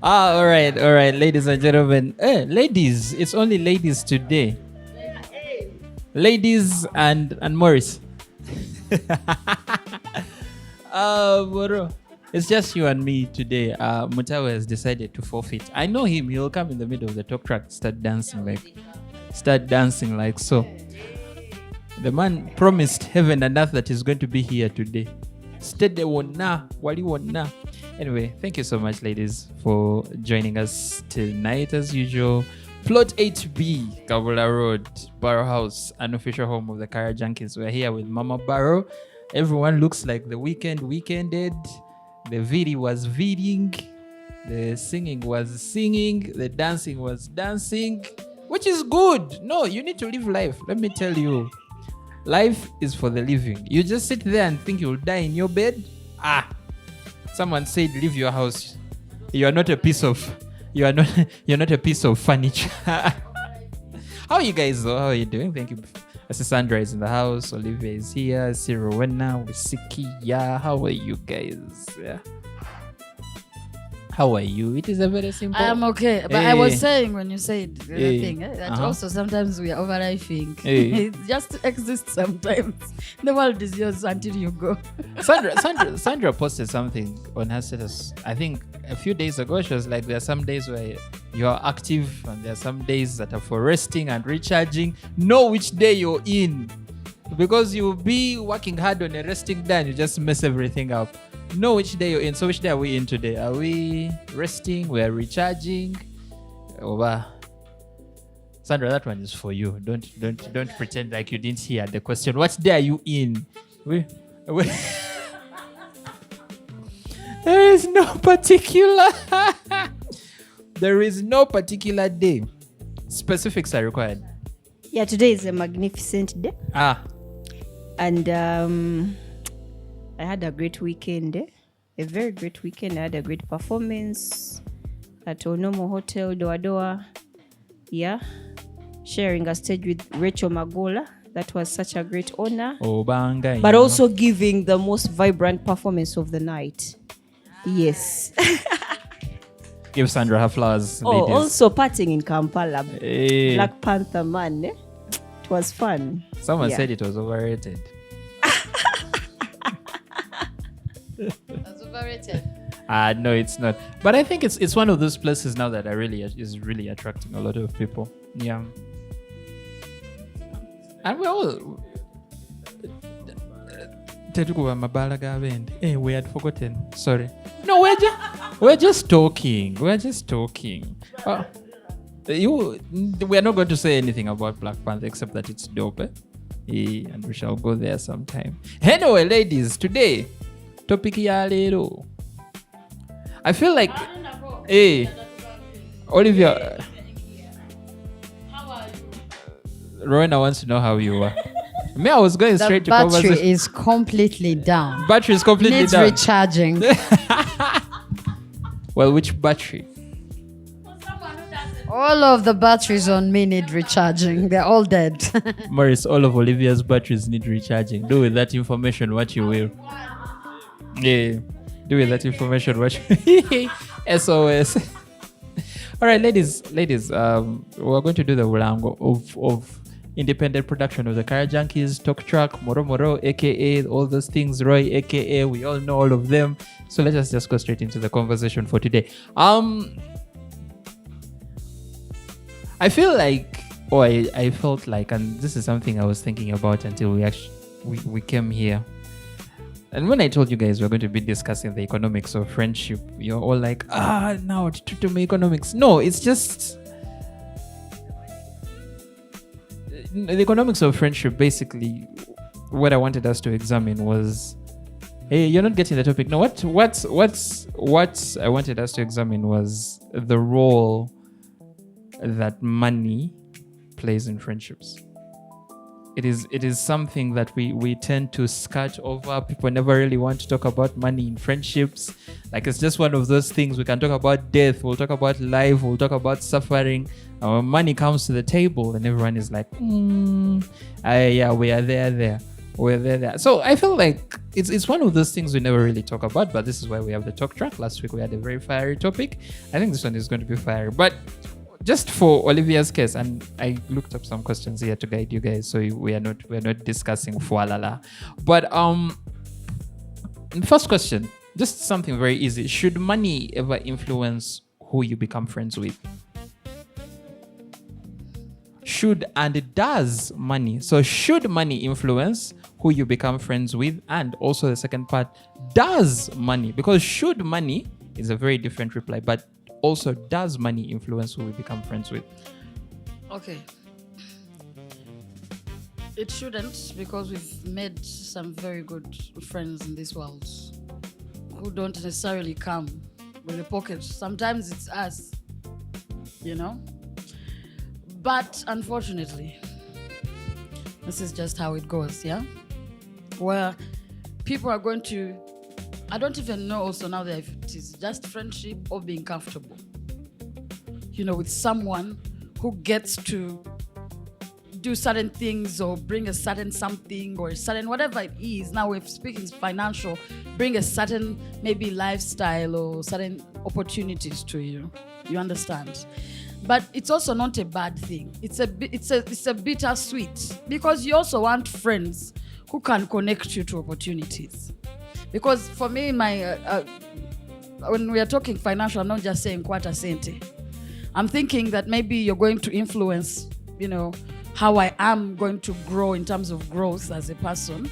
All right, ladies and gentlemen. Ladies, it's only ladies today. Ladies and Morris. Bro, it's just you and me today. Mutawe has decided to forfeit. I know him. He'll come in the middle of the talk track, start dancing like so. The man promised heaven and earth that he's going to be here today. Steady wonna, wali wonna. Anyway, thank you so much, ladies, for joining us tonight as usual. Plot 8B, Kabula Road, Barrow House, unofficial home of the Kara Junkies. We're here with Mama Barrow. Everyone looks like the weekended. The video was videoing. The singing was singing. The dancing was dancing, which is good. No, you need to live life. Let me tell you. Life is for the living. You just sit there and think you'll die in your bed. Someone said, leave your house. You are not a piece of furniture. How are you guys though? How are you doing? Thank you. I see Sandra is in the house. Olivia is here. Cyril Wena, Wisiki. Yeah. How are you guys? Yeah. How are you? It is a very simple. I am okay. But I was saying when you said the thing, that also sometimes we are overlifing. It just exists sometimes. The world is yours until you go. Sandra posted something on her status, I think a few days ago. She was like, there are some days where you are active and there are some days that are for resting and recharging. Know which day you're in. Because you'll be working hard on a resting day and you just mess everything up. Know which day you're in. So which day are we in today? Are we resting? We are recharging? Over. Sandra, that one is for you. Don't pretend like you didn't hear the question. What day are you in? There is no particular day. Specifics are required. Yeah, today is a magnificent day. And I had a great weekend. A very great weekend. I had a great performance at Onomo Hotel, Doa. Yeah. Sharing a stage with Rachel Magola. That was such a great honor. But also giving the most vibrant performance of the night. Yes. Give Sandra her flowers. Also partying in Kampala. Black Panther man. It was fun. Someone said it was overrated. That's overrated. No, it's not. But I think it's one of those places now that is really attracting a lot of people. Yeah. And we're all... Hey, we had forgotten. Sorry. No, we're just talking. We are not going to say anything about Black Panther except that it's dope. And we shall go there sometime. Anyway, ladies, today, topic ya lero. I feel like, Olivia, How are you? Rowena wants to know how you are. Me, I was going straight to conversation. The battery is completely down. Battery is completely Needs down. recharging. Well, which battery? All of the batteries on me need recharging. They're all dead. Morris, all of Olivia's batteries need recharging. Do with that information what you will. Yeah. Do with that information what you SOS. All right, ladies, we're going to do the Wulango of independent production of the Kara Junkies, Talk Track, Moro, aka all those things, Roy, aka we all know all of them. So let us just go straight into the conversation for today. I feel like, I felt like, and this is something I was thinking about until we came here. And when I told you guys we're going to be discussing the economics of friendship, you're all like, now to me economics. No, it's just the economics of friendship. Basically, what I wanted us to examine was, hey, you're not getting the topic. No, what I wanted us to examine was the role that money plays in friendships. It is something that we tend to skirt over. People never really want to talk about money in friendships. Like, it's just one of those things. We can talk about death, we'll talk about life, we'll talk about suffering. Money comes to the table and everyone is like, yeah, we are there. we're there. So I feel like it's one of those things we never really talk about, but this is why we have the talk track. Last week we had a very fiery topic. I think this one is going to be fiery. But just for Olivia's case, and I looked up some questions here to guide you guys, so we're not discussing fualala. But the first question, just something very easy. Should money ever influence who you become friends with? Should and does money? So should money influence who you become friends with? And also the second part, does money? Because should money is a very different reply, but also does money influence who we become friends with? Okay. It shouldn't, because we've made some very good friends in this world who don't necessarily come with a pocket. Sometimes it's us, you know? But unfortunately, this is just how it goes, yeah? Where people are going to, I don't even know also now that if it is just friendship or being comfortable, you know, with someone who gets to do certain things or bring a certain something or a certain whatever it is. Now we're speaking financial, bring a certain maybe lifestyle or certain opportunities to you. You understand? But it's also not a bad thing. It's a bittersweet, because you also want friends who can connect you to opportunities. Because for me, when we are talking financial, I'm not just saying quarter centi. I'm thinking that maybe you're going to influence, you know, how I am going to grow in terms of growth as a person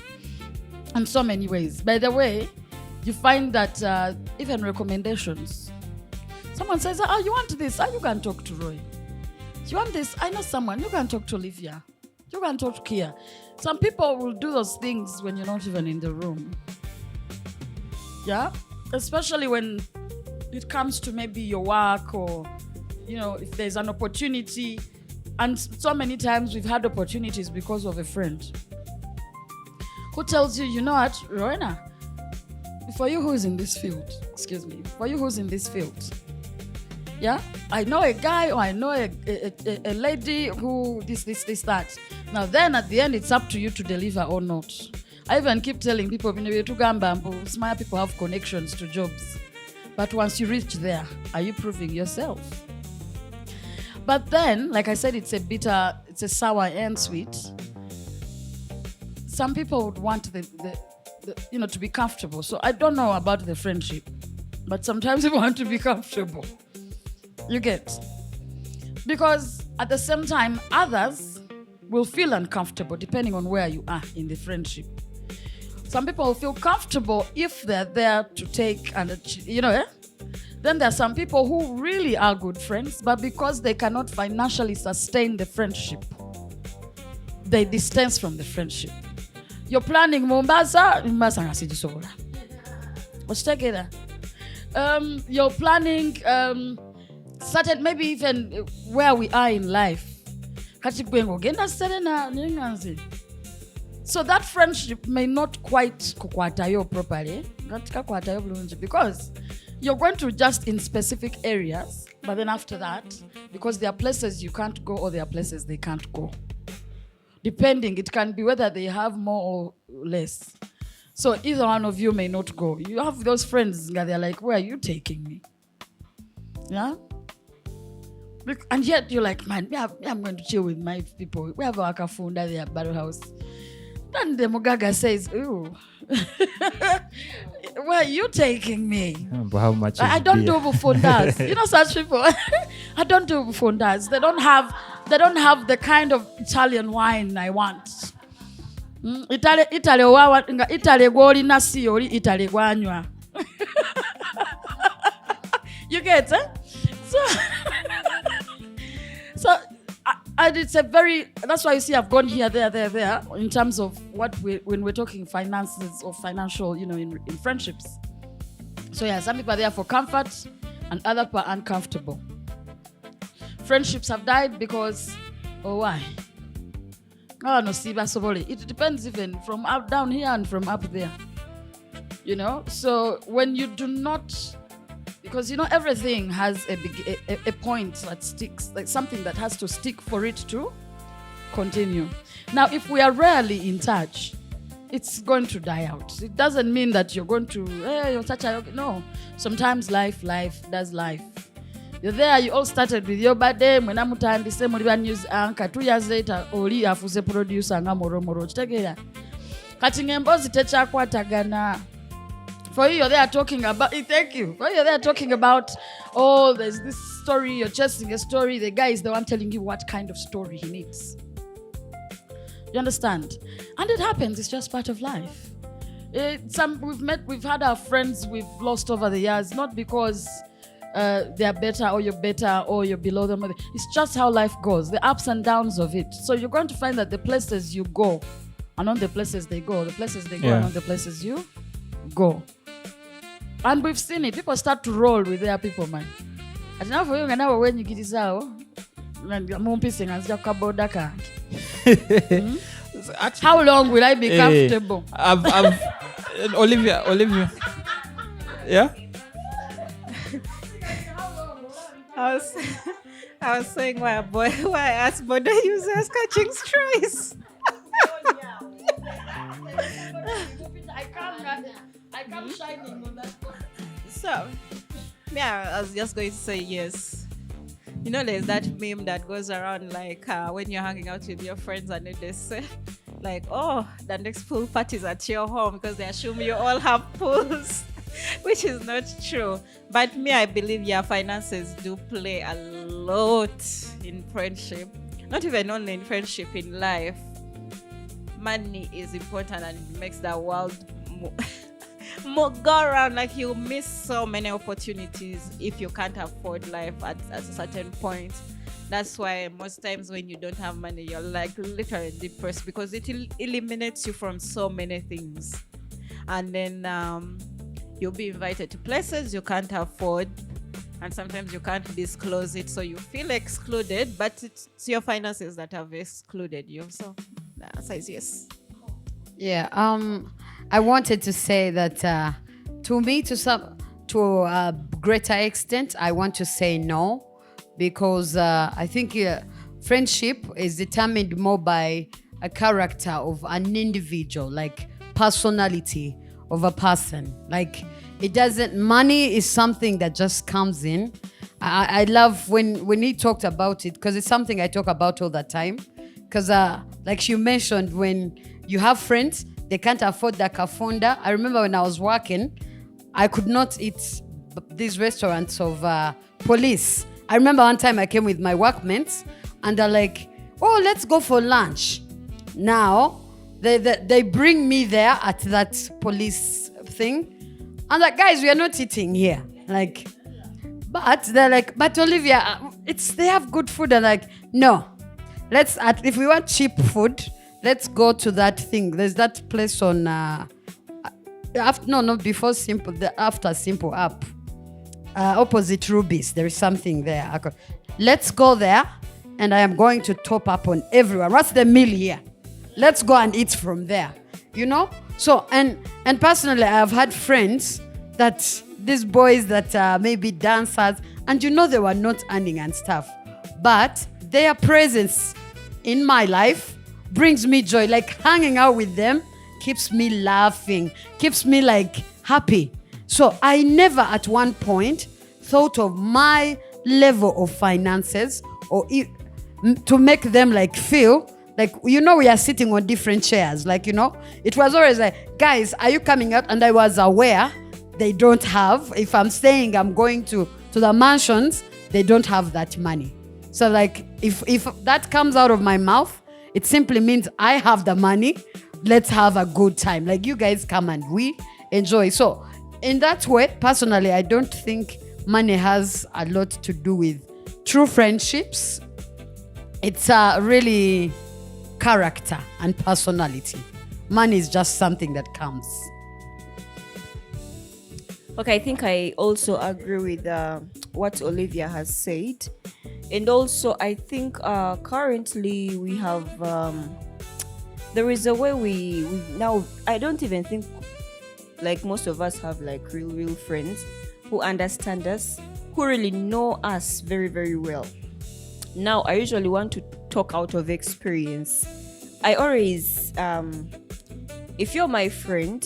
in so many ways. By the way, you find that even recommendations, someone says, you want this? You can talk to Roy. You want this? I know someone. You can talk to Olivia. You can talk to Kia. Some people will do those things when you're not even in the room. Yeah? Especially when it comes to maybe your work, or, you know, if there's an opportunity. And so many times we've had opportunities because of a friend who tells you, you know what, Rowena, for you who's in this field, yeah, I know a guy, or I know a lady who this, that. Now then at the end, it's up to you to deliver or not. I even keep telling people, smart people have connections to jobs. But once you reach there, are you proving yourself? But then, like I said, it's a sour and sweet. Some people would want the you know, to be comfortable. So I don't know about the friendship, but sometimes people want to be comfortable. You get? Because at the same time, others will feel uncomfortable depending on where you are in the friendship. Some people will feel comfortable if they're there to take and, you know, Then there are some people who really are good friends, but because they cannot financially sustain the friendship, they distance from the friendship. You're planning Mombasa, let's take it. You're planning certain, maybe even where we are in life. So that friendship may not quite kukwatayo properly, because you're going to just in specific areas, but then after that, because there are places you can't go or there are places they can't go. Depending, it can be whether they have more or less. So either one of you may not go. You have those friends that they're like, where are you taking me? Yeah? And yet you're like, man, I'm going to chill with my people. We have our kafunda there at Battle House. Then the Mugaga says, ooh, where are you taking me? But how much I don't do bufundas. You know such people? I don't do bufundas. They don't have the kind of Italian wine I want. Italy goli nasi oli Italy gwanywa. You get it? So and it's a very, that's why you see I've gone here, there, in terms of when we're talking finances or financial, you know, in friendships. So yeah, some people are there for comfort and other people are uncomfortable. Friendships have died because, why? Oh no, it depends even from up down here and from up there. You know, so when you do not, because you know everything has a point that sticks, like something that has to stick for it to continue. Now, if we are rarely in touch, it's going to die out. It doesn't mean that you're going to, you're such a, no. Sometimes life does life. You're there, you all started with your birthday, mwena mutandise muliba news anchor, 2 years later, oli afuze producer nga moro. Chitegera. Kati ngembozi techakwatagana. For you, you're there talking about, thank you. For you, you're there talking about, oh, there's this story, you're chasing a story. The guy is the one telling you what kind of story he needs. You understand? And it happens, it's just part of life. We've had our friends we've lost over the years, not because they're better or you're below them. It's just how life goes, the ups and downs of it. So you're going to find that the places you go are not the places they go. The places they go are not the places you go. And we've seen it. People start to roll with their people, man. And now for you, when you get this out, how long will I be comfortable? I've Olivia. Yeah? I was saying why I asked border users catching strays. I come shining on that. So, yeah, I was just going to say yes. You know, there's that meme that goes around like when you're hanging out with your friends and they say, like, oh, the next pool party is at your home because they assume you all have pools, which is not true. But me, I believe finances do play a lot in friendship. Not even only in friendship, in life. Money is important and it makes the world more go around. Like, you miss so many opportunities if you can't afford life at a certain point. That's why most times when you don't have money, you're like literally depressed because it eliminates you from so many things. And then you'll be invited to places you can't afford, and sometimes you can't disclose it, so you feel excluded, but it's your finances that have excluded you. So the answer is yes. Yeah, I wanted to say that to me, to a greater extent, I want to say no, because I think friendship is determined more by a character of an individual, like personality of a person. Like, it doesn't, money is something that just comes in. I love when he talked about it, because it's something I talk about all the time. Because like you mentioned, when you have friends, they can't afford the kafunda. I remember when I was working, I could not eat these restaurants of police. I remember one time I came with my workmates and they're like, oh, let's go for lunch. Now, they bring me there at that police thing. I'm like, guys, we are not eating here. Like, but they're like, but Olivia, they have good food. I'm like, no, if we want cheap food, let's go to that thing. There's that place on, before Simple, after Simple Up, opposite Ruby's. There is something there. Let's go there, and I am going to top up on everyone. What's the meal here? Let's go and eat from there. You know? So, and personally, I've had friends that these boys that are maybe dancers, and you know they were not earning and stuff, but their presence in my life brings me joy. Like, hanging out with them keeps me laughing, keeps me like happy. So I never at one point thought of my level of finances or to make them like feel like, you know, we are sitting on different chairs. Like, you know, it was always like, guys, are you coming out? And I was aware they don't have, if I'm saying I'm going to the mansions, they don't have that money. So like, if that comes out of my mouth, it simply means I have the money. Let's have a good time. Like, you guys come and we enjoy. So in that way, personally, I don't think money has a lot to do with true friendships. It's really character and personality. Money is just something that comes. Okay, I think I also agree with what Olivia has said. And also, I think currently we have, there is a way we now, I don't even think like most of us have like real friends who understand us, who really know us very, very well. Now, I usually want to talk out of experience. I always if you're my friend,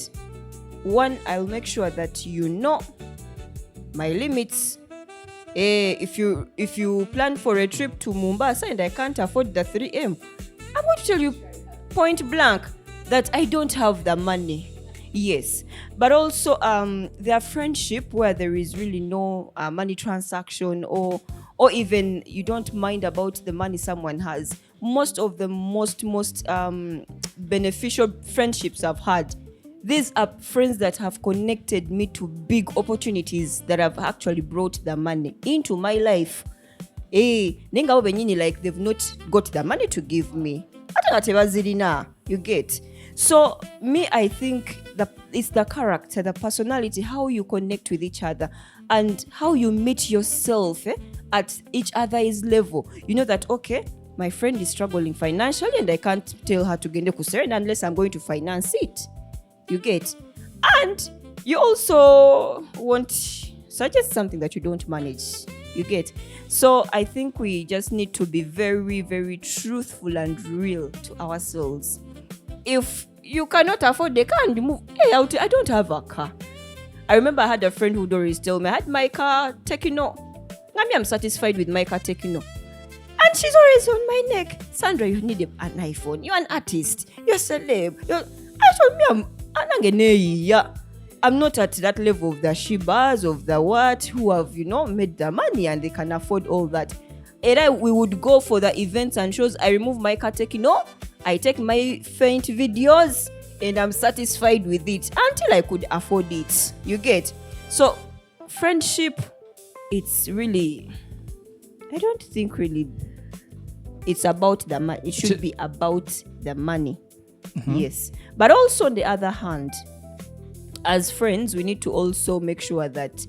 one, I'll make sure that you know my limits. If you plan for a trip to Mombasa and I can't afford the 3M, I'm going to tell you point blank that I don't have the money. Yes, but also there are friendship where there is really no money transaction, or even you don't mind about the money someone has. Most of the most beneficial friendships I've had, these are friends that have connected me to big opportunities that have actually brought the money into my life. Ninga benyini, like they've not got the money to give me. You get. So me, I think that it's the character, the personality, how you connect with each other, and how you meet yourself at each other's level. You know that, okay, my friend is struggling financially and I can't tell her to get kusera unless I'm going to finance it. You get. And you also won't suggest something that you don't manage. You get. So I think we just need to be very, very truthful and real to ourselves. If you cannot afford the car and move, I don't have a car. I remember I had a friend who would always tell me, I had my car Tekino. I'm satisfied with my car Tekino. And she's always on my neck. Sandra, you need an iPhone. You're an artist. You're a celeb. I told me I'm not at that level of the Shibas, of the what, who have, made the money and they can afford all that. And we would go for the events and shows. I remove my car Tekino. I take my faint videos and I'm satisfied with it until I could afford it. You get? So friendship, it's really, I don't think really it's about the money. It should be about the money. Mm-hmm. Yes. But also on the other hand, as friends, we need to also make sure that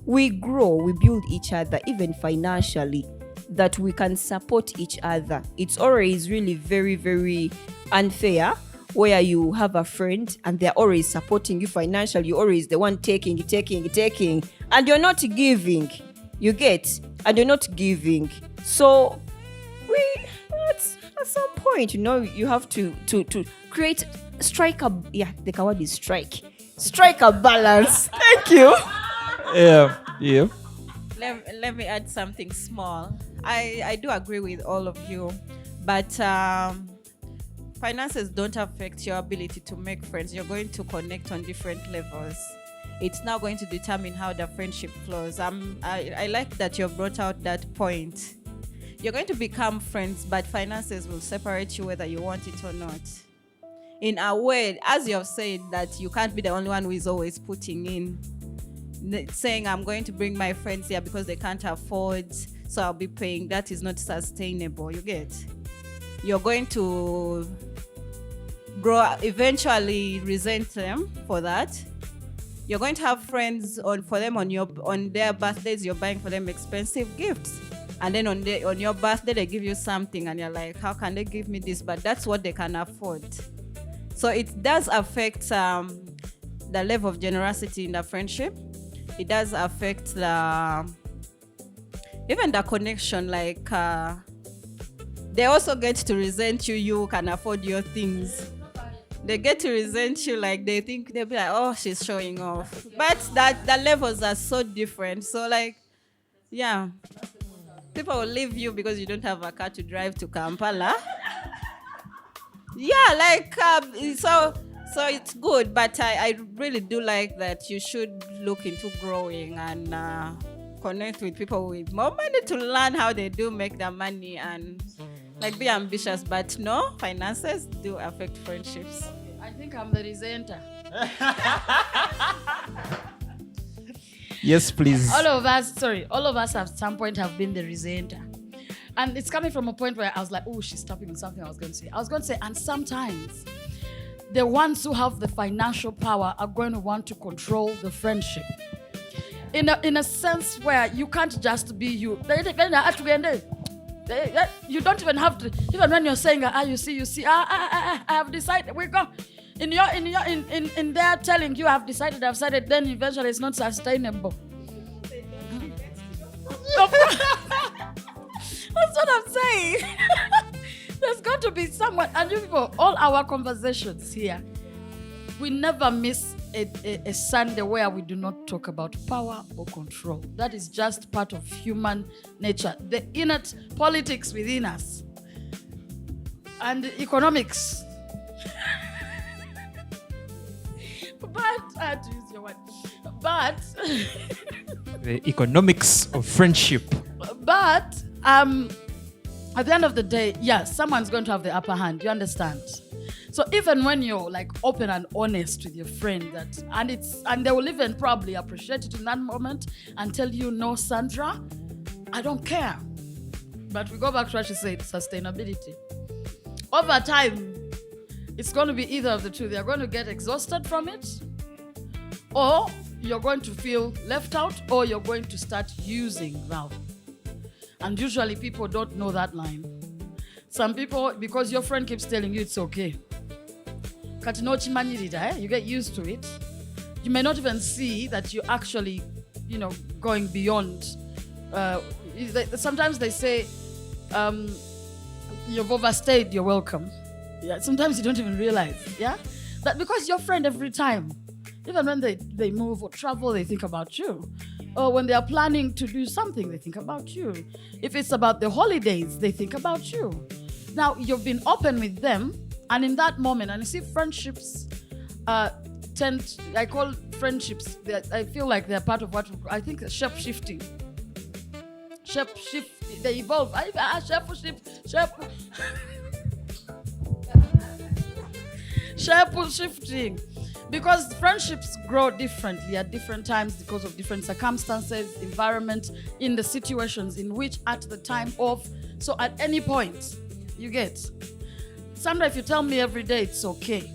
we grow, we build each other, even financially, that we can support each other. It's always really very, very unfair where you have a friend and they're always supporting you financially. You're always the one taking, and you're not giving. You get? And you're not giving. So at some point, you have to create, strike a balance. Thank you. Yeah. Let me add something small. I do agree with all of you, but finances don't affect your ability to make friends. You're going to connect on different levels. It's now going to determine how the friendship flows. I like that you brought out that point. You're going to become friends, but finances will separate you whether you want it or not. In a way, as you have said, that you can't be the only one who is always putting in, saying I'm going to bring my friends here because they can't afford, so I'll be paying. That is not sustainable. You get? You're going to eventually resent them for that. You're going to have friends on their birthdays. You're buying for them expensive gifts, and then on your birthday they give you something, and you're like, how can they give me this? But that's what they can afford. So it does affect the level of generosity in the friendship. It does affect even the connection. Like they also get to resent you. You can afford your things. They get to resent you, like they'll be like, oh, she's showing off. But the levels are so different. So like, yeah, people will leave you because you don't have a car to drive to Kampala. Yeah, like so it's good, but I really do like that you should look into growing and connect with people with more money to learn how they do make their money and like be ambitious. But no, finances do affect friendships. I think I'm the resenter. Yes, please. All of us at some point have been the resenter. And it's coming from a point where I was like, oh, she's tapping on something I was going to say. And sometimes the ones who have the financial power are going to want to control the friendship. In a sense where you can't just be you. You don't even have to, even when you're saying, you see, I have decided, we go. In there telling you I've decided, then eventually it's not sustainable. That's what I'm saying. There's got to be someone, and you people, all our conversations here, We never miss a Sunday where we do not talk about power or control. That is just part of human nature. The innate politics within us and economics. But, to use your word, but The economics of friendship. But at the end of the day, yes, someone's going to have the upper hand. You understand? So even when you're like open and honest with your friend, and they will even probably appreciate it in that moment and tell you, no, Sandra, I don't care. But we go back to what you said, sustainability. Over time, it's going to be either of the two. They're going to get exhausted from it, or you're going to feel left out, or you're going to start using love. And usually people don't know that line. Some people, because your friend keeps telling you it's okay, you get used to it. You may not even see that you're actually, going beyond. Sometimes they say, you've overstayed your welcome. Yeah, sometimes you don't even realize, that because your friend every time, even when they move or travel, they think about you. Or when they are planning to do something, they think about you. If it's about the holidays, they think about you. Now, you've been open with them, and in that moment, and you see friendships I call friendships, I feel like they're part of what I think shape-shifting. Shape-shift, they evolve. Shape-shifting. Because friendships grow differently at different times because of different circumstances, environment, in the situations in which at the time of. So at any point, you get. Sandra, if you tell me every day it's okay,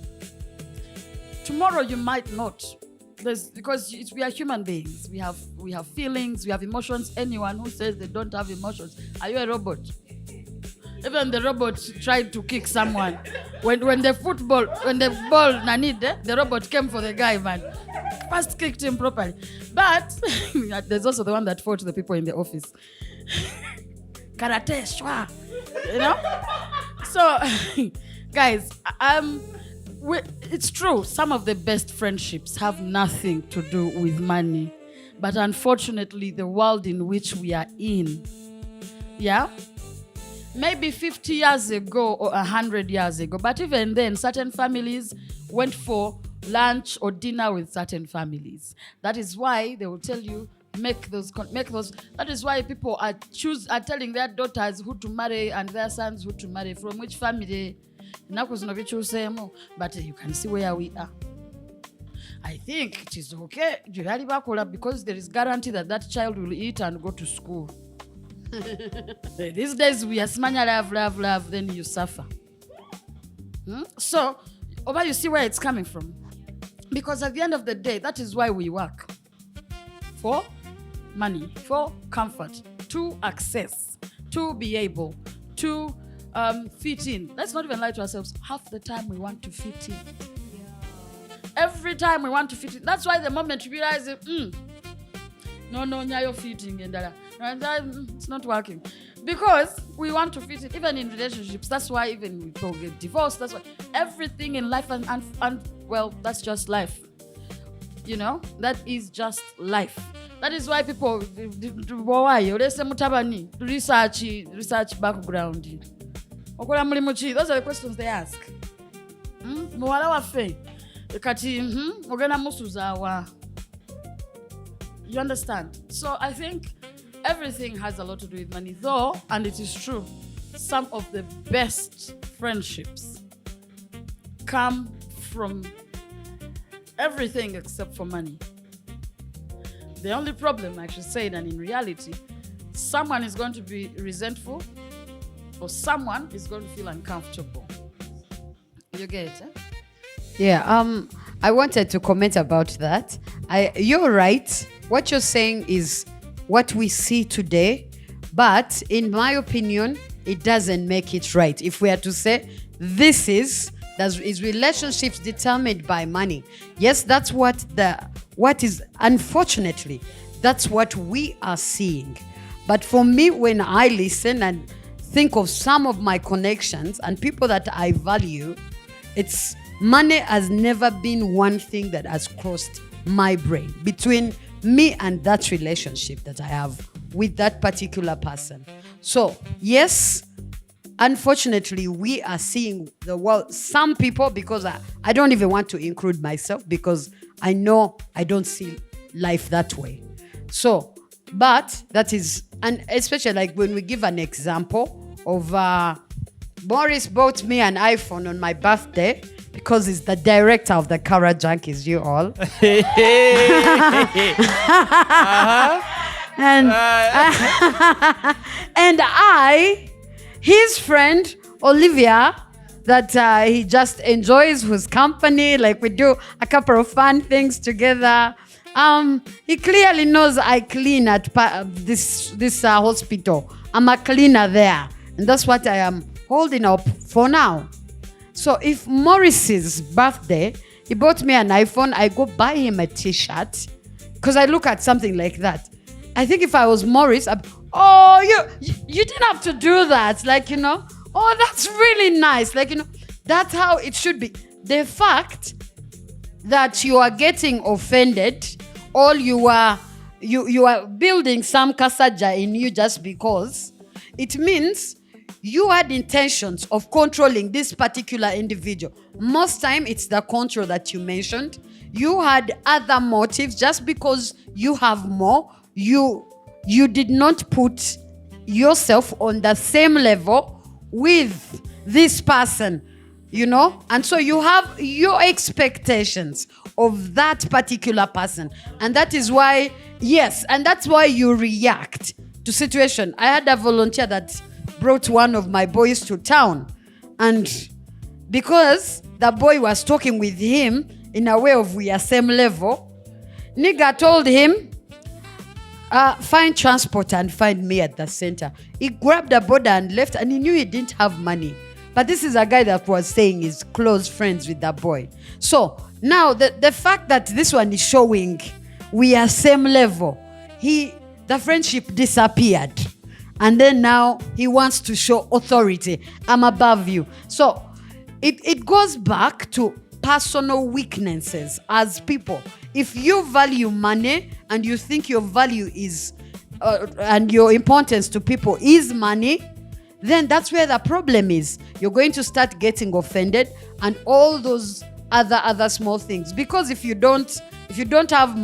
tomorrow you might not. Because we are human beings. We have feelings, we have emotions. Anyone who says they don't have emotions, are you a robot? Even the robot tried to kick someone. When the ball nanid, the robot came for the guy, man. First kicked him properly. But there's also the one that fought the people in the office. Karate, shwa. So, guys, it's true. Some of the best friendships have nothing to do with money. But unfortunately, the world in which we are in, maybe 50 years ago or 100 years ago. But even then, certain families went for lunch or dinner with certain families. That is why they will tell you, make those. That is why people are telling their daughters who to marry and their sons who to marry, from which family. But you can see where we are. I think it is okay because there is guarantee that child will eat and go to school. These days we are smanya love, then you suffer. So, you see where it's coming from. Because at the end of the day, that is why we work. For money, for comfort, to access, to be able, to fit in. Let's not even lie to ourselves. Half the time we want to fit in. Every time we want to fit in. That's why the moment you realize it, you're fitting and it's not working. Because we want to fit it, even in relationships. That's why even people get divorced. That's why everything in life and well, that's just life. That is just life. That is why people research background. Those are the questions they ask. You understand? So I think everything has a lot to do with money, though, and it is true, some of the best friendships come from everything except for money. The only problem, I should say, that in reality, someone is going to be resentful or someone is going to feel uncomfortable. You get it? Yeah, I wanted to comment about that. You're right. What you're saying is what we see today, but in my opinion, it doesn't make it right. If we are to say is relationships determined by money. Yes, that's what is, unfortunately, that's what we are seeing. But for me, when I listen and think of some of my connections and people that I value, it's money has never been one thing that has crossed my brain between me and that relationship that I have with that particular person. So, yes, unfortunately, we are seeing the world. Some people, because I don't even want to include myself because I know I don't see life that way. So, but that is, and especially like when we give an example of Boris bought me an iPhone on my birthday because he's the director of the Kara Junkies, you all. And and I, his friend Olivia, that he just enjoys his company. Like we do a couple of fun things together. He clearly knows I clean at this hospital. I'm a cleaner there, and that's what I am holding up for now. So if Morris's birthday, he bought me an iPhone, I go buy him a T-shirt because I look at something like that. I think if I was Morris, you didn't have to do that. Like, oh, that's really nice. Like, that's how it should be. The fact that you are getting offended or you are building some kasaja in you just because, it means you had intentions of controlling this particular individual. Most time it's the control that you mentioned. You had other motives just because you have more. You did not put yourself on the same level with this person, and so you have your expectations of that particular person, and that is why, yes, and that's why you react to situation. I had a volunteer that brought one of my boys to town, and because the boy was talking with him in a way of we are same level, nigga told him, find transport and find me at the center. He grabbed a border and left, and he knew he didn't have money. But this is a guy that was saying he's close friends with the boy. So now the fact that this one is showing we are same level, the friendship disappeared. And then now he wants to show authority. I'm above you. So it goes back to personal weaknesses as people. If you value money and you think your value is and your importance to people is money, then that's where the problem is. You're going to start getting offended and all those other small things. Because if you don't have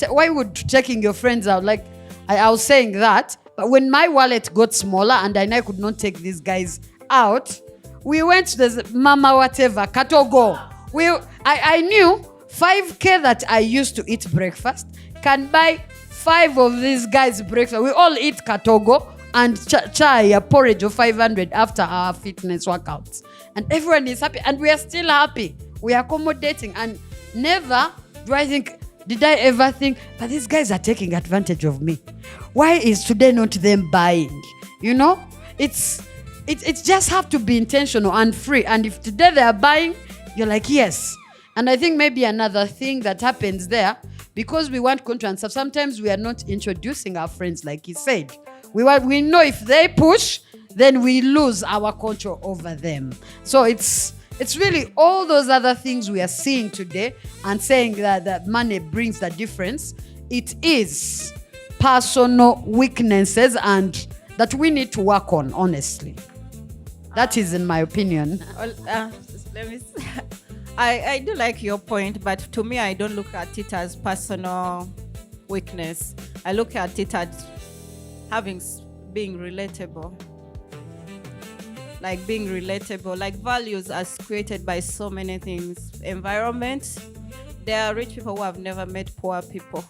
why would taking your friends out, like I was saying that, but when my wallet got smaller and I could not take these guys out, we went to the mama whatever Katogo. I knew 5K that I used to eat breakfast can buy 5 of these guys breakfast. We all eat Katogo and chai, a porridge of 500 after our fitness workouts. And everyone is happy and we are still happy. We are accommodating, and never did I ever think, but these guys are taking advantage of me. Why is today not them buying? It's just have to be intentional and free. And if today they are buying, you're like, yes. And I think maybe another thing that happens there, because we want control, and sometimes we are not introducing our friends, like he said. We know if they push, then we lose our control over them. So it's really all those other things we are seeing today and saying that money brings the difference. It is personal weaknesses and that we need to work on, honestly. That is in my opinion. I do like your point, but to me, I don't look at it as personal weakness. I look at it as being relatable. Like being relatable. Like values are created by so many things. Environment. There are rich people who have never met poor people.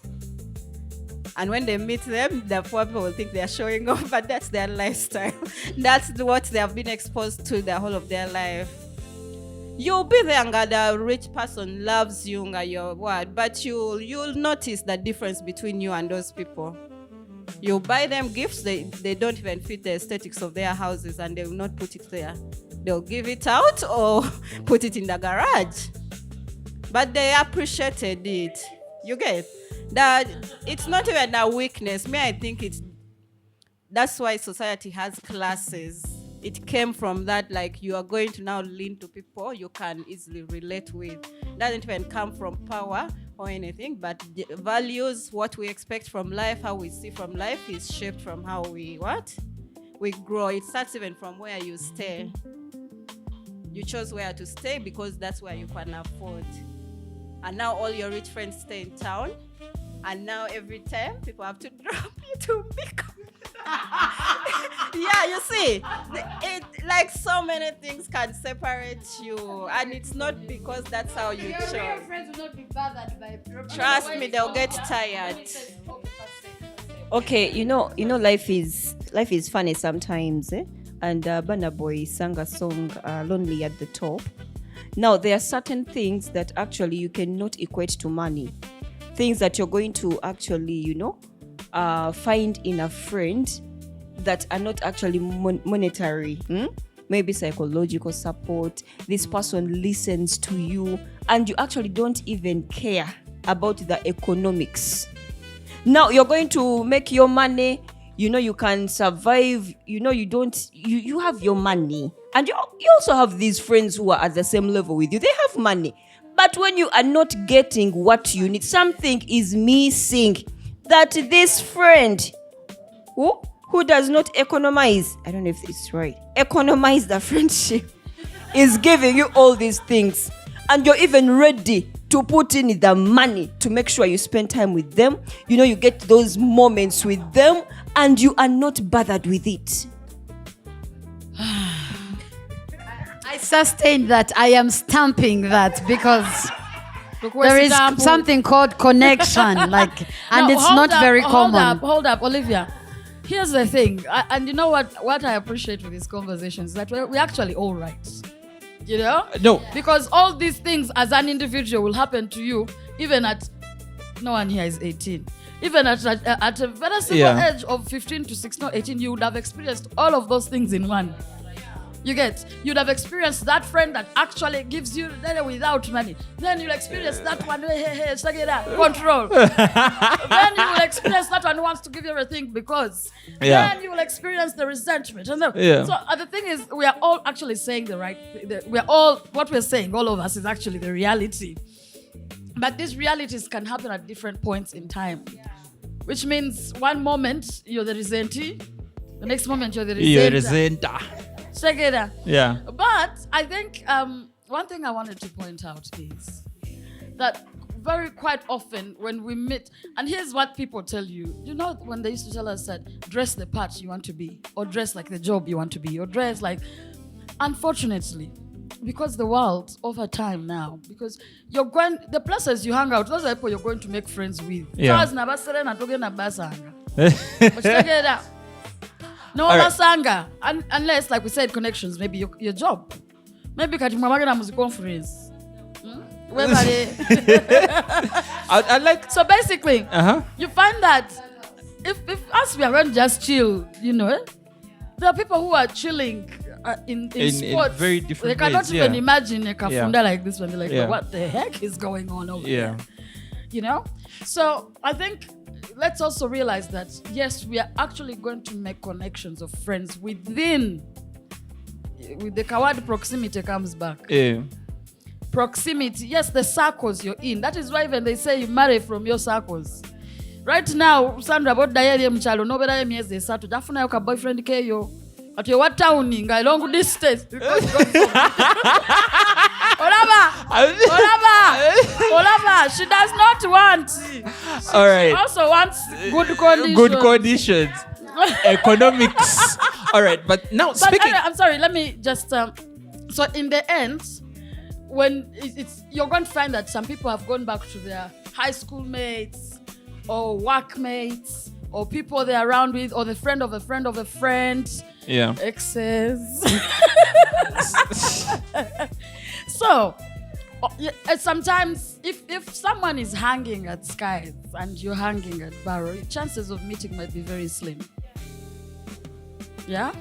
And when they meet them, the poor people will think they are showing off, but that's their lifestyle. That's what they have been exposed to the whole of their life. You'll be there and the rich person loves you and your word, but you'll notice the difference between you and those people. You buy them gifts, they don't even fit the aesthetics of their houses and they will not put it there. They'll give it out or put it in the garage. But they appreciated it. You get that? It's not even a weakness. I think that's why society has classes. it came from that, like you are going to now lean to people you can easily relate with. Doesn't even come from power or anything, but the values, what we expect from life, how we see from life is shaped from how we grow. It starts even from where you stay. You chose where to stay because that's where you can afford. And now all your rich friends stay in town. And now every time people have to drop you to pick up. Yeah, you see, it like so many things can separate you, and it's not because that's how you Your chose. real friends will not be bothered by Trust me, they'll get tired. Okay, life is funny sometimes, eh? And Burna Boy sang a song, "Lonely at the Top." Now there are certain things that actually you cannot equate to money, things that you're going to actually, find in a friend that are not actually monetary. Maybe psychological support. This person listens to you, and you actually don't even care about the economics. Now you're going to make your money. You can survive. You have your money, and you also have these friends who are at the same level with you. They have money, but when you are not getting what you need, something is missing. That this friend who does not economize, I don't know if it's right, economize the friendship, is giving you all these things, and you're even ready to put in the money to make sure you spend time with them. You get those moments with them, and you are not bothered with it. I sustain that. I am stamping that because there is something called connection, and it's not very common. Hold up, Olivia. Here's the thing, and you know what I appreciate with these conversations, that we're actually all right. No. Because all these things as an individual will happen to you, even at, no one here is 18. Even at a very simple age of 15 to 16 or 18, you would have experienced all of those things in one. You'd have experienced that friend that actually gives you without money. Then you'll experience that one, control. Then you will experience that one who wants to give you everything because. Then you will experience the resentment. So the thing is, we are all actually saying what we're saying, all of us, is actually the reality. But these realities can happen at different points in time. Which means one moment you're the resentee, the next moment you're the resenter. Yeah. But I think one thing I wanted to point out is that very quite often when we meet, and here's what people tell you, when they used to tell us that dress the part you want to be, or dress like the job you want to be, or dress like, unfortunately, because the world over time now, because you're going, the places you hang out, those are people you're going to make friends with. No, that's anger. Unless, like we said, connections, maybe your job. Maybe Katimamagana music conference. I like. So basically, you find that if us we are going to just chill, there are people who are chilling in sports. In very different They cannot ways, even imagine a kafunda like this one. They're like, Yeah. what the heck is going on over there? So I think let's also realize that, yes, we are actually going to make connections of friends with the word proximity comes back. Proximity, yes, the circles you're in. That is why even they say you marry from your circles. Right now, Sandra, about diary mchalo, no better miezi esatu. Dafuna yoka boyfriend keyo. At your what town nga long distance. Olava. She does not want. All right. She also wants good conditions. Good conditions. Economics. All right, but now speaking. I'm sorry. Let me just. So in the end, when you're going to find that some people have gone back to their high school mates or work mates or people they're around with or the friend of a friend of a friend. Yeah. Exes. So sometimes if someone is hanging at Skies and you're hanging at Barrow, chances of meeting might be very slim. Yeah?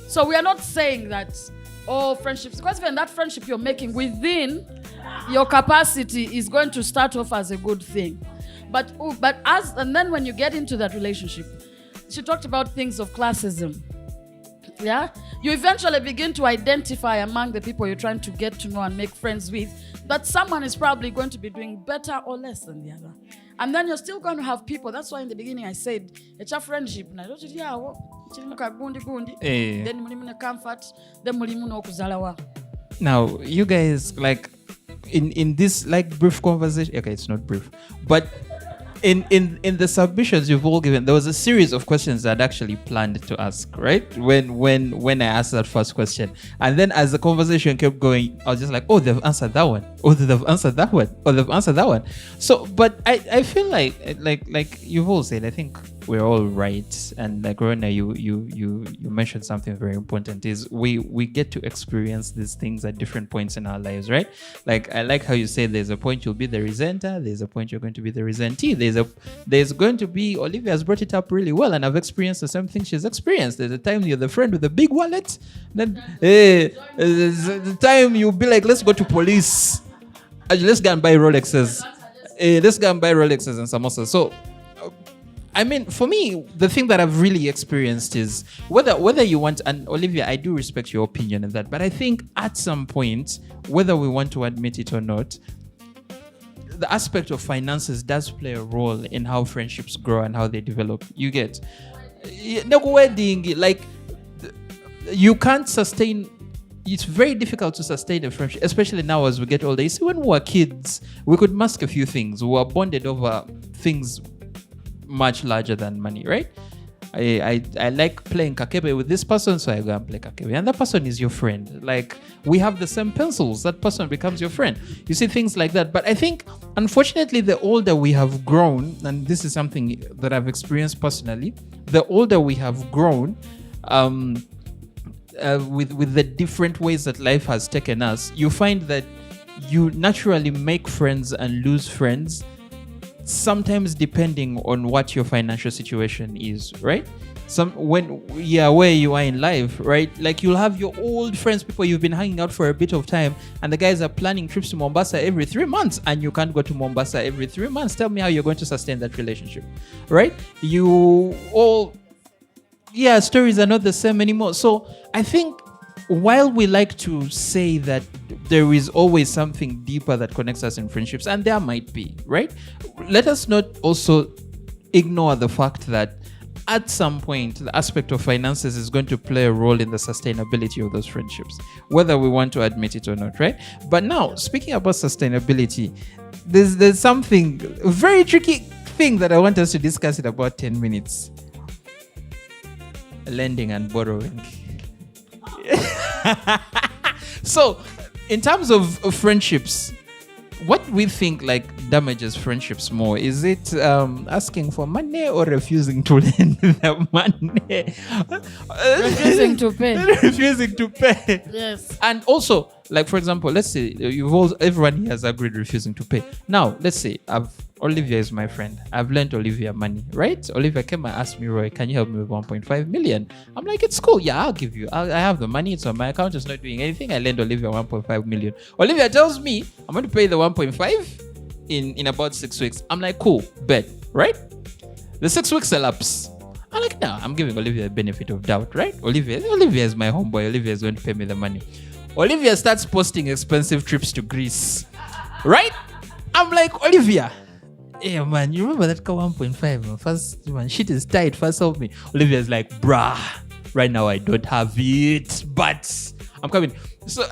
So we are not saying that all friendships, because even that friendship you're making within your capacity is going to start off as a good thing. But then when you get into that relationship, she talked about things of classism. Yeah, you eventually begin to identify among the people you're trying to get to know and make friends with that someone is probably going to be doing better or less than the other. And then you're still going to have people. That's why in the beginning I said it's a friendship. Then mulimu comfort, then mulimu no kuzalawa. Now, you guys, like, in this, like, brief conversation, okay, it's not brief, but in the submissions you've all given, there was a series of questions that I'd actually planned to ask, right? When I asked that first question. And then as the conversation kept going, I was just like, oh, they've answered that one. Oh, they've answered that one. Oh, they've answered that one. So, but I feel like you've all said, I think we're all right. And like Rona, you mentioned something very important, is we get to experience these things at different points in our lives, right? Like, I like how you say there's a point you'll be the resenter, there's a point you're going to be the resentee, there's going to be, Olivia has brought it up really well, and I've experienced the same thing she's experienced. There's a time you're the friend with the big wallet, then there's the time you'll be like, let's go to police, let's go and buy Rolexes, let's go and buy Rolexes and samosas. So I mean, for me, the thing that I've really experienced is whether you want, and Olivia, I do respect your opinion on that, but I think at some point, whether we want to admit it or not, the aspect of finances does play a role in how friendships grow and how they develop. You get, like, you can't sustain. It's very difficult to sustain a friendship, especially now as we get older. You see, when we were kids, we could mask a few things. We were bonded over things much larger than money, right? I like playing kakebe with this person, so I go and play kakebe, and that person is your friend. Like, we have the same pencils, that person becomes your friend. You see things like that. But I think, unfortunately, the older we have grown, and this is something that I've experienced personally, the older we have grown, with the different ways that life has taken us, you find that you naturally make friends and lose friends, sometimes depending on what your financial situation is, right? Where you are in life, right? Like, you'll have your old friends, people you've been hanging out for a bit of time, and the guys are planning trips to Mombasa every 3 months, and you can't go to Mombasa every 3 months. Tell me how you're going to sustain that relationship, right? Stories are not the same anymore. So I think, while we like to say that there is always something deeper that connects us in friendships, and there might be, right? Let us not also ignore the fact that at some point, the aspect of finances is going to play a role in the sustainability of those friendships, whether we want to admit it or not, right? But now, speaking about sustainability, there's something, a very tricky thing that I want us to discuss in about 10 minutes. Lending and borrowing. So, in terms of friendships, what we think like damages friendships more? Is it asking for money or refusing to lend the money? Refusing to pay. Refusing to pay. Yes. And also, like, for example, let's say everyone here has agreed refusing to pay. Now, let's say Olivia is my friend. I've lent Olivia money, right? Olivia came and asked me, Roy, can you help me with 1.5 million? I'm like, it's cool. Yeah, I'll give you. I have the money. It's on my account. It's not doing anything. I lend Olivia 1.5 million. Olivia tells me I'm going to pay the 1.5 in about 6 weeks. I'm like, cool, bet, right? The 6 weeks elapse. I'm like, no, I'm giving Olivia the benefit of doubt, right? Olivia is my homeboy. Olivia is going to pay me the money. Olivia starts posting expensive trips to Greece, right? I'm like, Olivia, yeah, man, you remember that car 1.5? First, man, shit is tight. First, help me. Olivia's like, bruh, right now I don't have it, but I'm coming. So,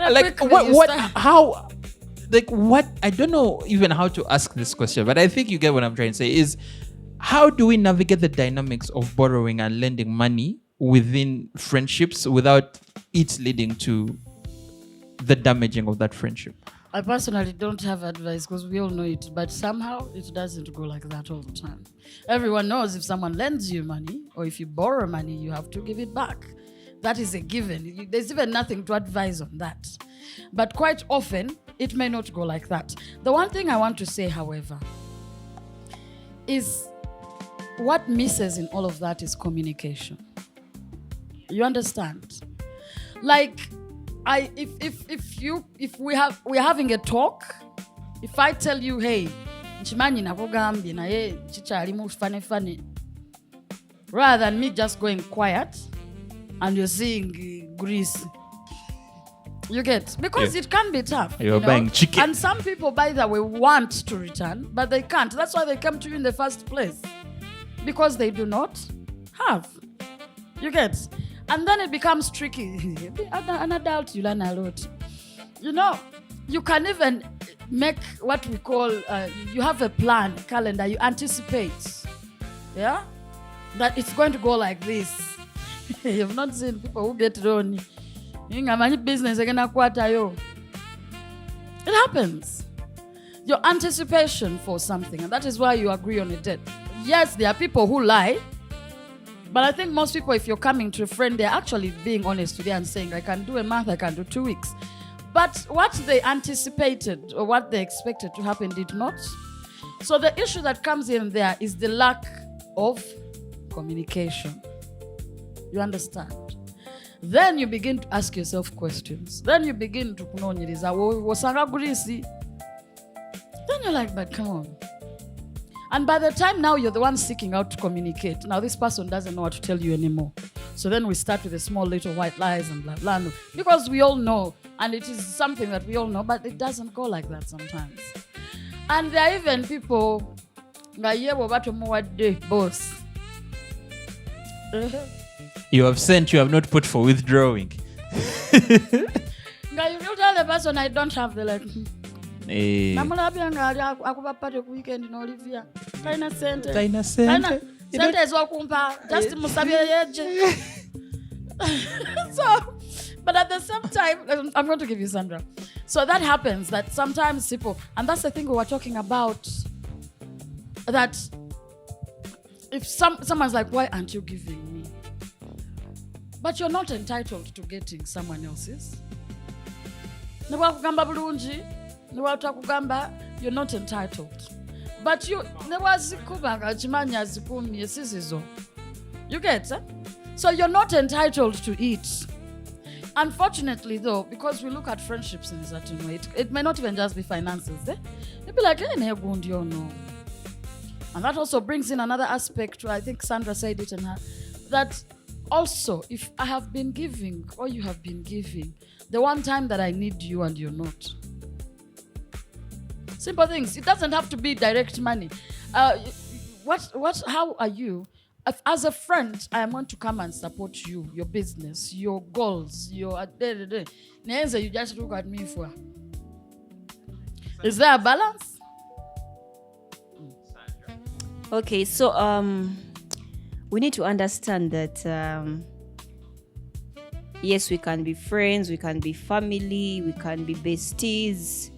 like, what? I don't know even how to ask this question, but I think you get what I'm trying to say. Is how do we navigate the dynamics of borrowing and lending money within friendships without it leading to the damaging of that friendship? I personally don't have advice because we all know it, but somehow it doesn't go like that all the time. Everyone knows if someone lends you money or if you borrow money, you have to give it back. That is a given. There's even nothing to advise on that. But quite often, it may not go like that. The one thing I want to say, however, is what misses in all of that is communication. You understand? Like, if we're having a talk, if I tell you, hey, rather than me just going quiet, and you're seeing grease. You get, because it can be tough. You're buying chicken. And some people, by the way, want to return, but they can't. That's why they come to you in the first place, because they do not have. You get, and then it becomes tricky. An adult, you learn a lot. You know, you can even make what we call, you have a plan, calendar, you anticipate, yeah, that it's going to go like this. You've not seen people who get lonely. Business again. It happens. Your anticipation for something, and that is why you agree on a date. Yes, there are people who lie, but I think most people, if you're coming to a friend, they're actually being honest with you and saying, I can do a month, I can do 2 weeks. But what they anticipated or what they expected to happen did not. So the issue that comes in there is the lack of communication. You understand? Then you begin to ask yourself questions. Then you begin to kunonyiriza wasanga gurisi. Then you're like, but come on. And by the time now you're the one seeking out to communicate, now this person doesn't know what to tell you anymore. So then we start with the small little white lies and blah blah, because we all know, and it is something that we all know, but it doesn't go like that sometimes. And there are even people boss. You have sent, you have not put for withdrawing. You tell the person I don't have the like. Weekend in Olivia. Just so, but at the same time, I'm going to give you Sandra. So that happens, that sometimes people, and that's the thing we were talking about, that if someone's like, why aren't you giving me? But you're not entitled to getting someone else's. You're not entitled. But you get it? So you're not entitled to it. Unfortunately, though, because we look at friendships in a certain way, it may not even just be finances. You'll be like, hey, no. And that also brings in another aspect, I think Sandra said it in her, that also, if I have been giving or you have been giving, the one time that I need you and you're not. Simple things. It doesn't have to be direct money. How are you? As a friend, I am going to come and support you, your business, your goals, your you just look at me for. Is there a balance? Okay, so we need to understand that yes, we can be friends, we can be family, we can be besties,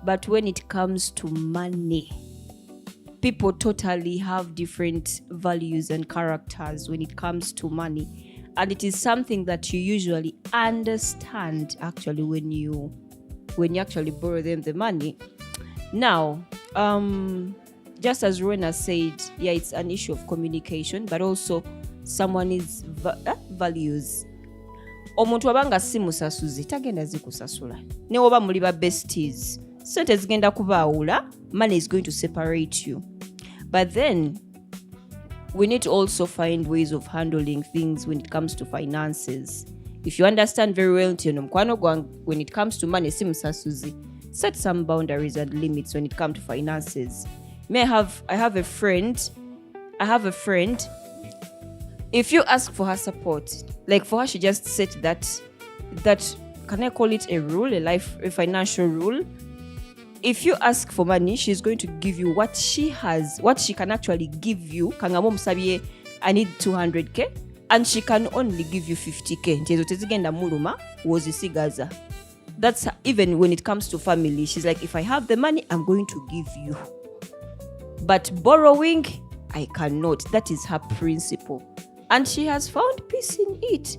but when it comes to money, people totally have different values and characters when it comes to money. And it is something that you usually understand actually when you actually borrow them the money. Now, just as Rowena said, yeah, it's an issue of communication, but also someone is values. Omuntu wabanga si musasuzi tagenda zikusasula. Ne oba muli ba besties, sente zigenda kubaawula, money is going to separate you. But then we need to also find ways of handling things when it comes to finances. If you understand very well when it comes to money, si musasuzi, set some boundaries and limits when it comes to finances. I have a friend. If you ask for her support, like for her, she just set that can I call it a rule, a financial rule? If you ask for money, she's going to give you what she has, what she can actually give you. I need 200k, and she can only give you 50k. That's even when it comes to family. She's like, if I have the money, I'm going to give you. But borrowing, I cannot. That is her principle. And she has found peace in it.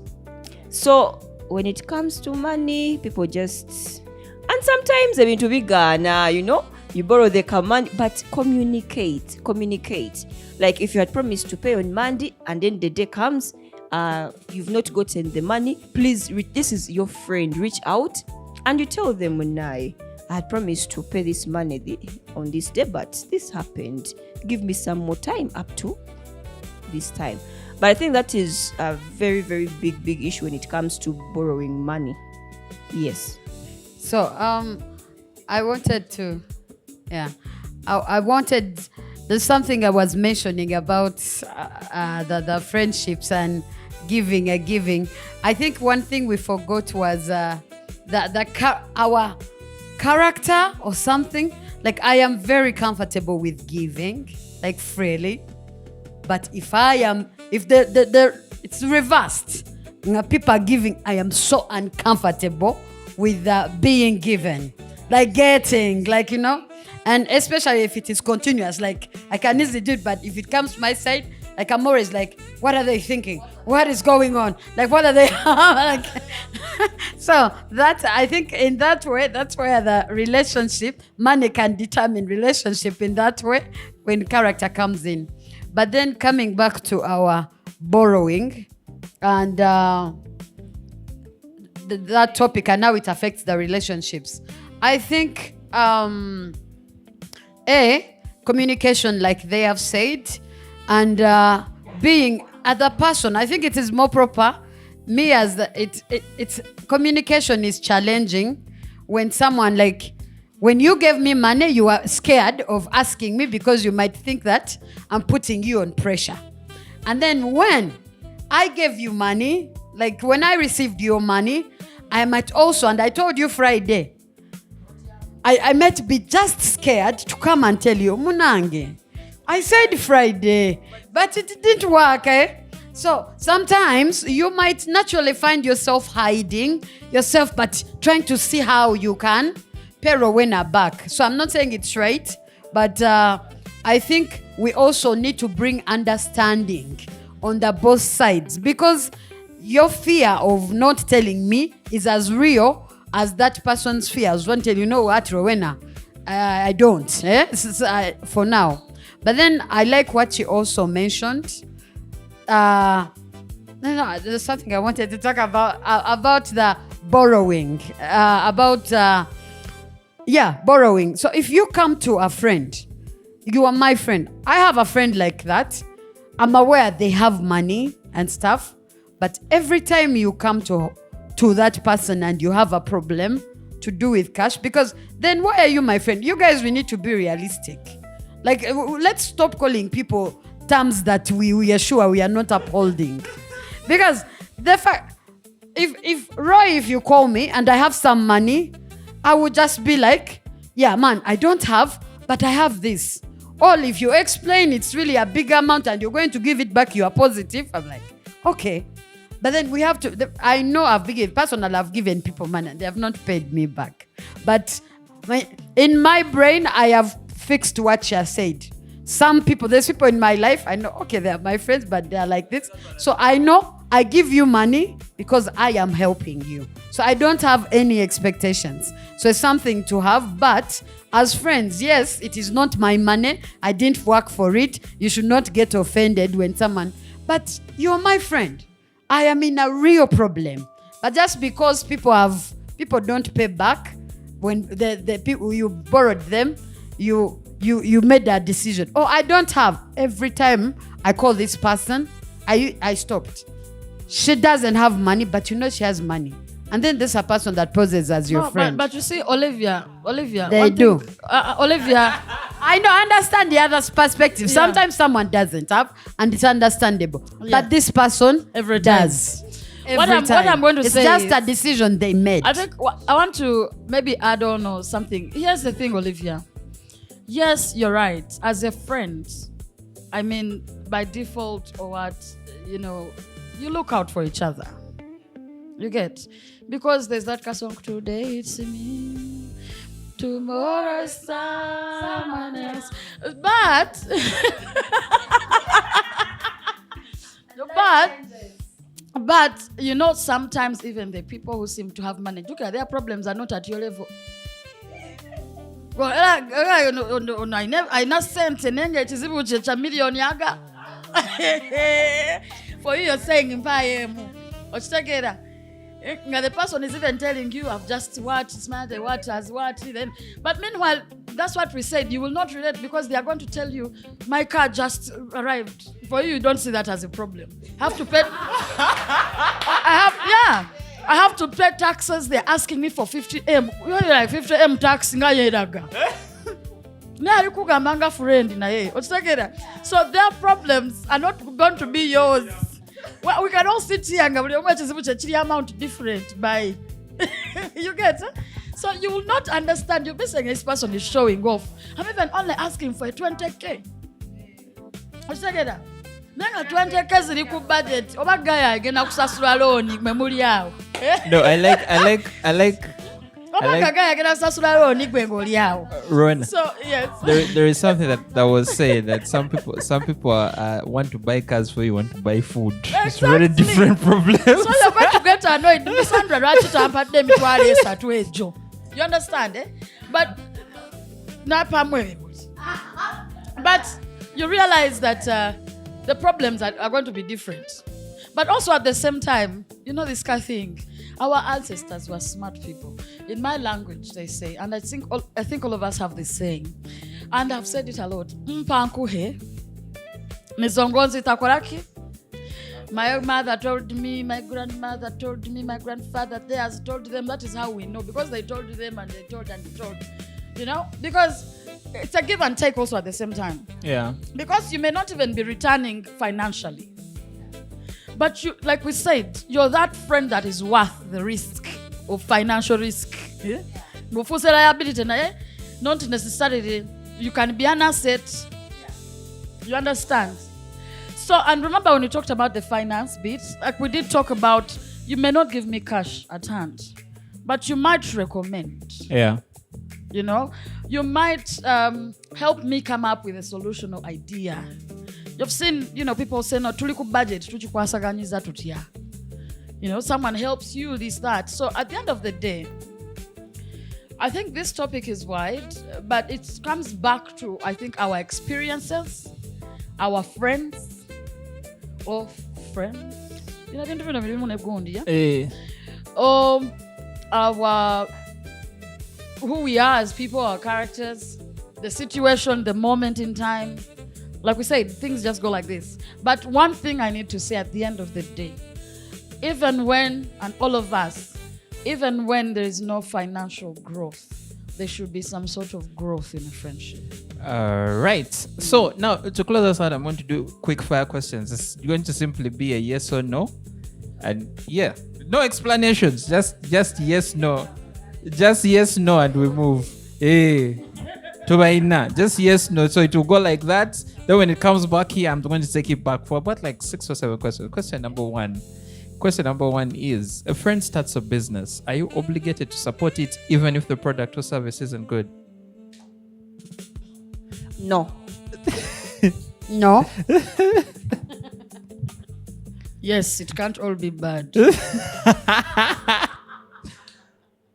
So when it comes to money, people just... And sometimes, to be Ghana, you borrow the command, but communicate. Like if you had promised to pay on Monday and then the day comes, you've not gotten the money, please, this is your friend, reach out and you tell them, I had promised to pay this money on this day, but this happened. Give me some more time up to this time. But I think that is a very, very big issue when it comes to borrowing money. Yes. So I wanted to, I wanted. There's something I was mentioning about the friendships and giving. I think one thing we forgot was our character or something. Like, I am very comfortable with giving, like freely. But if it's reversed, people are giving, I am so uncomfortable with being given, like getting, like, and especially if it is continuous, like I can easily do it, but if it comes to my side, like I'm always like, what are they thinking? What is going on? Like, what are they? Like, so that, I think in that way, that's where the relationship, money can determine relationship in that way when character comes in. But then coming back to our borrowing and that topic and how it affects the relationships, I think communication, like they have said, and being other person. I think it is more proper. Me as it's communication is challenging when someone, like, when you gave me money, you are scared of asking me because you might think that I'm putting you on pressure. And then when I gave you money, like when I received your money, I might also, and I told you Friday, I might be just scared to come and tell you, Munange, I said Friday, but it didn't work, eh? So sometimes you might naturally find yourself hiding yourself, but trying to see how you can pay Rowena back. So I'm not saying it's right, but I think we also need to bring understanding on the both sides, because your fear of not telling me is as real as that person's fears. Won't tell you, know what, Rowena, I don't, for now. But then I like what she also mentioned. There's something I wanted to talk about the borrowing, borrowing. So if you come to a friend, you are my friend. I have a friend like that. I'm aware they have money and stuff, but every time you come to that person and you have a problem to do with cash, because then why are you my friend? You guys, we need to be realistic. Like, let's stop calling people terms that we are sure we are not upholding. Because the fact, if Roy, if you call me and I have some money, I would just be like, yeah, man, I don't have, but I have this. Or if you explain it's really a big amount and you're going to give it back, you are positive. I'm like, okay. But then we have to, I know I've given people money and they have not paid me back. But in my brain, I have fixed what she has said. There's people in my life, I know, okay, they are my friends, but they are like this. So I know I give you money because I am helping you. So I don't have any expectations. So it's something to have, but as friends, yes, it is not my money. I didn't work for it. You should not get offended when but you're my friend. I am in a real problem. But just because people don't pay back when the people you borrowed them, you made that decision. Oh, I don't have. Every time I call this person, I stopped. She doesn't have money, but she has money. And then there's a person that poses as your friend. But you see, Olivia. They do. Olivia. I know, understand the other's perspective. Yeah. Sometimes someone doesn't have, and it's understandable. Yeah. But this person does. What I'm going to say, it's just a decision they made. I think I want to maybe add on or something. Here's the thing, Olivia. Yes, you're right. As a friend, I mean, by default or what, you look out for each other. You get? Because there's that song, today it's me, tomorrow it's someone else. But sometimes even the people who seem to have money, look at their problems are not at your level. I not sent an chizibu cha million yaga. For you, you're saying in Payemu. The person is even telling you, I've just what, smart, what, as what, then. But meanwhile, that's what we said. You will not relate because they are going to tell you, my car just arrived. For you don't see that as a problem. Have to pay. I have to pay taxes. They're asking me for 50M. You're like 50M tax. So their problems are not going to be yours. Well, we can all sit here and go, amount different by you get it? So you will not understand. You'll be saying this person is showing off. I'm even only asking for a 20K. What's that? Nanga 20K zili ku budget. Oba gaya agenda kusasula loan memuli yawo. No, I like Rona. So yes. There is something that was said that some people want to buy cars for you, want to buy food. Exactly. It's very different problems. So you're going to get annoyed. You understand, eh? But you realize that the problems are going to be different. But also at the same time, you know this kind of thing. Our ancestors were smart people. In my language, they say, and I think all of us have this saying, and I've said it a lot. Mpankuhe, nizongonzi takoraki. My mother told me, my grandmother told me, my grandfather theirs told them. That is how we know, because they told them and they told and they told. You know, because it's a give and take also at the same time. Yeah. Because you may not even be returning financially. But you, like we said, you're that friend that is worth the risk of financial risk. Yeah? Liability, not necessarily. You can be an asset. You understand? So, and remember when we talked about the finance bit, like we did talk about, you may not give me cash at hand, but you might recommend. Yeah. You know, you might help me come up with a solution or idea. You've seen, people say, no, tuliku budget, tuchikwasaganyiza tutia. Someone helps you, this, that. So at the end of the day, I think this topic is wide, but it comes back to, I think, our experiences, our friends, or friends. Our who we are as people, our characters, the situation, the moment in time. Like we said, things just go like this. But one thing I need to say at the end of the day, even when, and all of us, even when there is no financial growth, there should be some sort of growth in a friendship. Right. So now to close us out, I'm going to do quick fire questions. It's going to simply be a yes or no. And yeah, no explanations. Just yes, no. Just yes, no, and we move. Hey. Just yes, no. So it will go like that. Then when it comes back here, I'm going to take it back for about like 6 or 7 questions. Question number one is, a friend starts a business. Are you obligated to support it even if the product or service isn't good? No. No. Yes, it can't all be bad.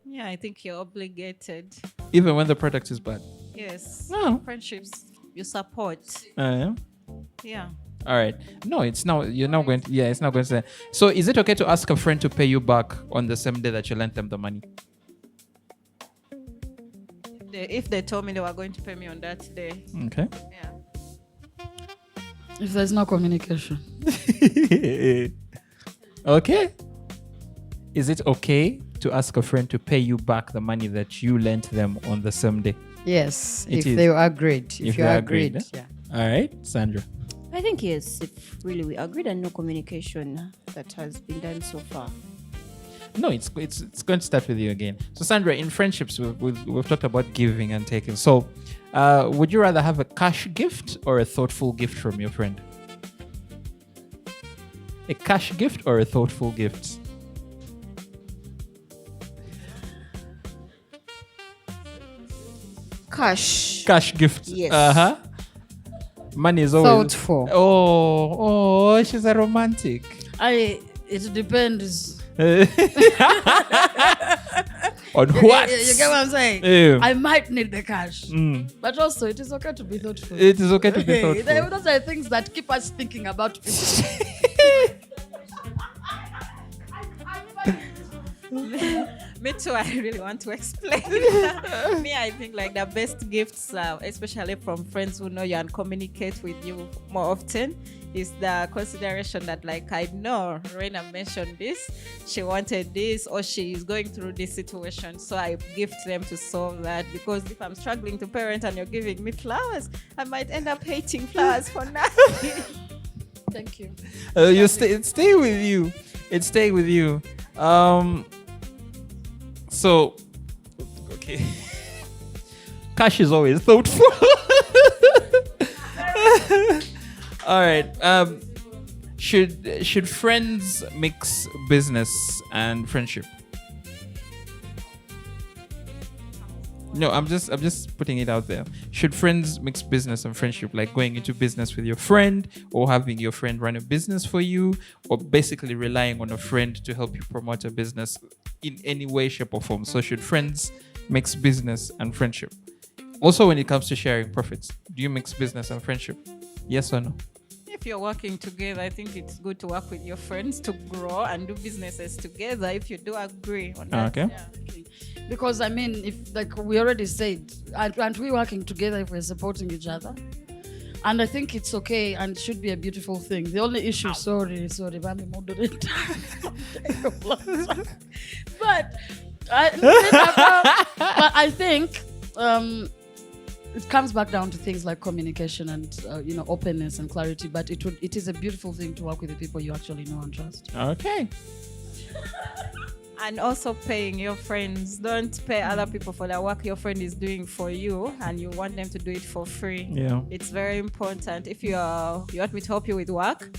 Yeah, I think you're obligated. Even when the product is bad? Yes. Oh. Friendships, you support. Yeah. Yeah. All right. No, it's now, you're not going to, it's not going to say. So is it okay to ask a friend to pay you back on the same day that you lent them the money? If they told me they were going to pay me on that day. Okay. Yeah. If there's no communication. Okay. Is it okay to ask a friend to pay you back the money that you lent them on the same day? Yes, It if is. they agreed. If you they agreed. eh? Yeah. All right, Sandra. I think yes, if really we agreed and no communication that has been done so far. No, it's going to start with you again. So Sandra, in friendships, we've talked about giving and taking. So would you rather have a cash gift or a thoughtful gift from your friend? A cash gift or a thoughtful gift? Cash gift. Yes. Uh-huh. Money is always Thoughtful. Oh, she's a romantic. It depends. On what? You get what I'm saying? Yeah. I might need the cash. Mm. But also, it is okay to be thoughtful. It is okay to be thoughtful. Those are things that keep us thinking about people. Me too. I really want to explain. Me, I think like the best gifts, especially from friends who know you and communicate with you more often, is the consideration that, like, I know Reina mentioned this, she wanted this, or she is going through this situation, so I gift them to solve that. Because if I'm struggling to parent and you're giving me flowers, I might end up hating flowers for nothing. Thank you. You stay with you. It's staying with you. So, okay. Cash is always thoughtful. All right. Should friends mix business and friendship? No, I'm just putting it out there. Should friends mix business and friendship, like going into business with your friend, or having your friend run a business for you, or basically relying on a friend to help you promote a business in any way, shape, or form? So should friends mix business and friendship? Also, when it comes to sharing profits, do you mix business and friendship? Yes or no? If you're working together, I think it's good to work with your friends to grow and do businesses together, if you do agree on that. Okay. Yeah. Because I mean, if, like we already said, aren't we working together if we're supporting each other? And I think it's okay and it should be a beautiful thing. The only issue, sorry, I'm a moderator. but I think it comes back down to things like communication and openness and clarity. But it is a beautiful thing to work with the people you actually know and trust. Okay. And also paying your friends. Don't pay other people for the work your friend is doing for you and you want them to do it for free. Yeah. It's very important. If you want me to help you with work,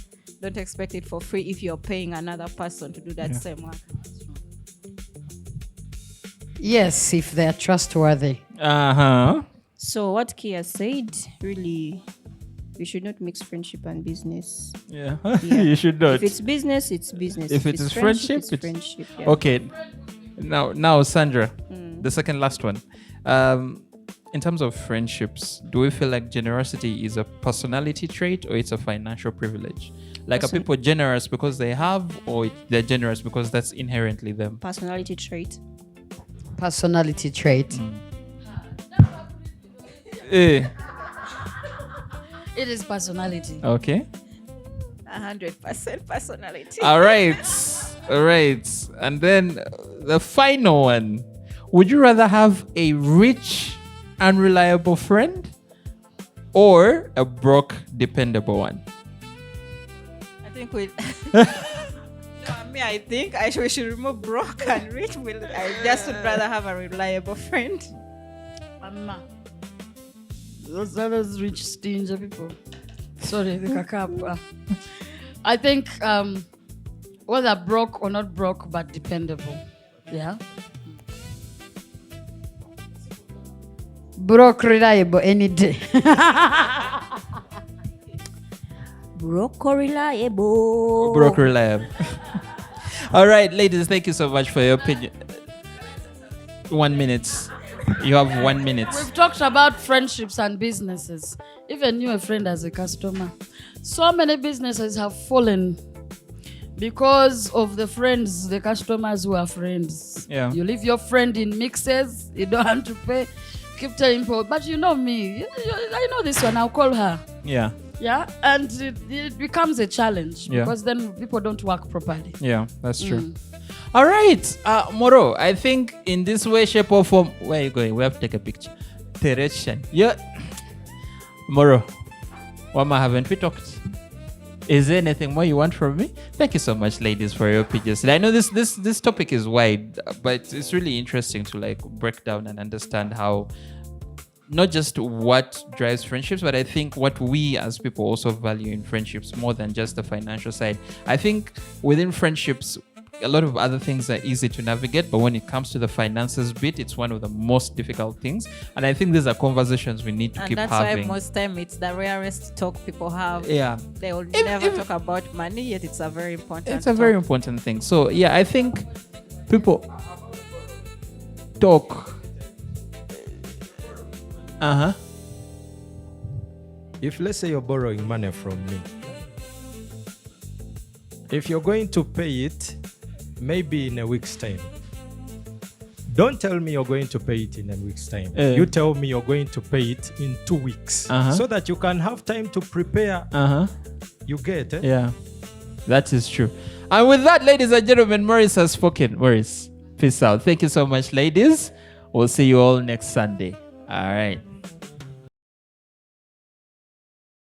don't expect it for free if you're paying another person to do that same work. Yes, if they're trustworthy. Uh-huh. So what Kia said, really, we should not mix friendship and business. Yeah. Yeah. You should not. If it's business, it's business. If it is friendship, it's friendship. Yeah. Okay. Now, Sandra, the second last one. In terms of friendships, do we feel like generosity is a personality trait or it's a financial privilege? Like, are people generous because they have, or they're generous because that's inherently them? Personality trait. Personality trait. Eh. It is personality. Okay. 100% personality. All right. And then the final one. Would you rather have a rich, unreliable friend or a broke, dependable one? I think I think we should remove broke and rich. I just would rather have a reliable friend. Mama. Those others rich, stingy people. Sorry, the kakap. I think whether broke or not broke, but dependable. Yeah. Broke, reliable any day. Broke or reliable. Broke, reliable. All right, ladies, thank you so much for your opinion. 1 minute. You have 1 minute. We've talked about friendships and businesses. Even you, a friend as a customer. So many businesses have fallen because of the friends, the customers who are friends. Yeah. You leave your friend in mixes, you don't have to pay. Keep telling people, but you know me. I know this one, I'll call her. Yeah. Yeah, and it becomes a challenge because then people don't work properly. Yeah, that's true. All right, Moro, I think in this way, shape, or form, where are you going? We have to take a picture. Direction. Yeah. Moro, Wama, haven't we talked? Is there anything more you want from me? Thank you so much, ladies, for your opinions. I know this topic is wide, but it's really interesting to like break down and understand how not just what drives friendships, but I think what we as people also value in friendships more than just the financial side. I think within friendships, a lot of other things are easy to navigate, but when it comes to the finances bit, it's one of the most difficult things. And I think these are conversations we need to keep having. And that's why most time it's the rarest talk people have. Yeah. They will never talk about money, yet it's a very important It's a very important thing. So yeah, I think people talk. If let's say you're borrowing money from me, if you're going to pay it maybe in a week's time, Don't tell me you're going to pay it in a week's time. Eh. You tell me you're going to pay it in 2 weeks, so that you can have time to prepare. You get it? Yeah, that is true. And with that, ladies and gentlemen, Maurice has spoken. Maurice, peace out. Thank you so much, ladies. We'll see you all next Sunday. All right.